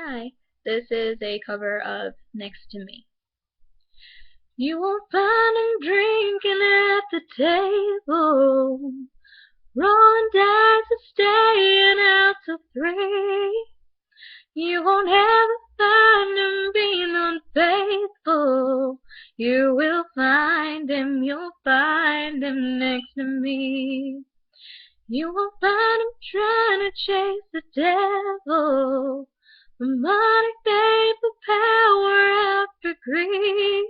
Hi, this is a cover of Next to Me. You won't find him drinking at the table, rolling dice and staying out till 3. You won't ever find him being unfaithful. You will find him, you'll find him next to me. You won't find him trying to chase the devil, for money, paper, power, after greed.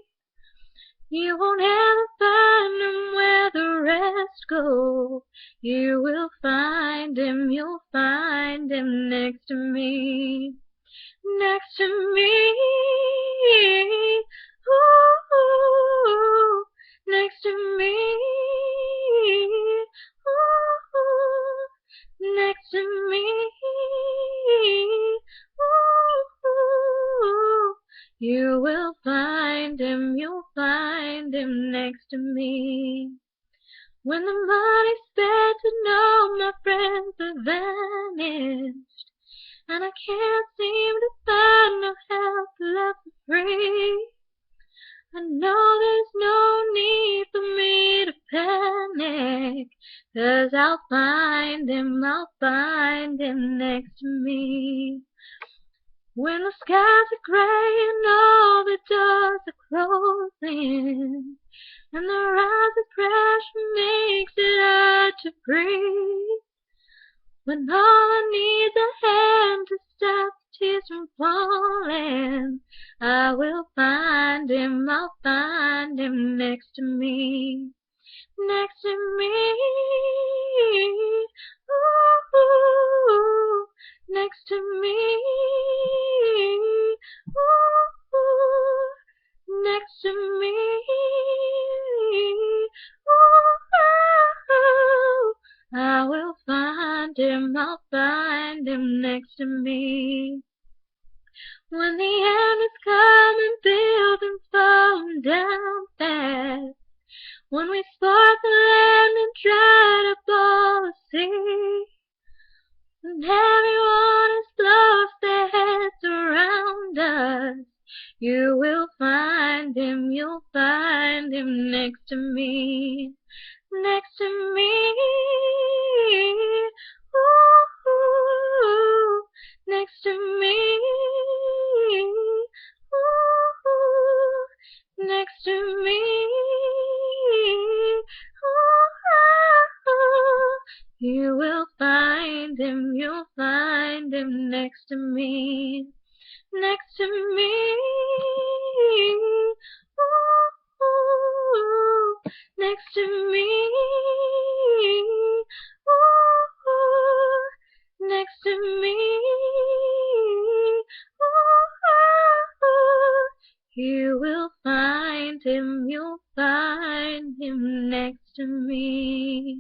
You won't ever find him where the rest go. You will find him, you'll find him next to me. Next to me. Ooh, next to me. Ooh, next to me. Ooh, you will find him, you'll find him next to me. When the money's spent and all my friends have vanished, and I can't seem to find no help left for free, I know there's no need for me to panic, 'cause I'll find him next to me. When the skies are gray and all the doors are closing, and the rising pressure makes it hard to breathe, when all I need's a hand to stop tears from falling, I will find him, I'll find him next to me. Next to me. Ooh, next to me. Ooh, next to me. Ooh, I will find him, I'll find him next to me. When the enemy's coming, buildings falling down fast, when we spot the land and try to ball the sea, when everyone has lost their heads around us, you will find him, you'll find him next to me. Next to me. Ooh, next to me. Ooh, next to me. Ooh, you will find him, you'll find him next to me. Next to me. Ooh, next to me. Ooh, next to me. Ooh, you will find him, you'll find him next to me.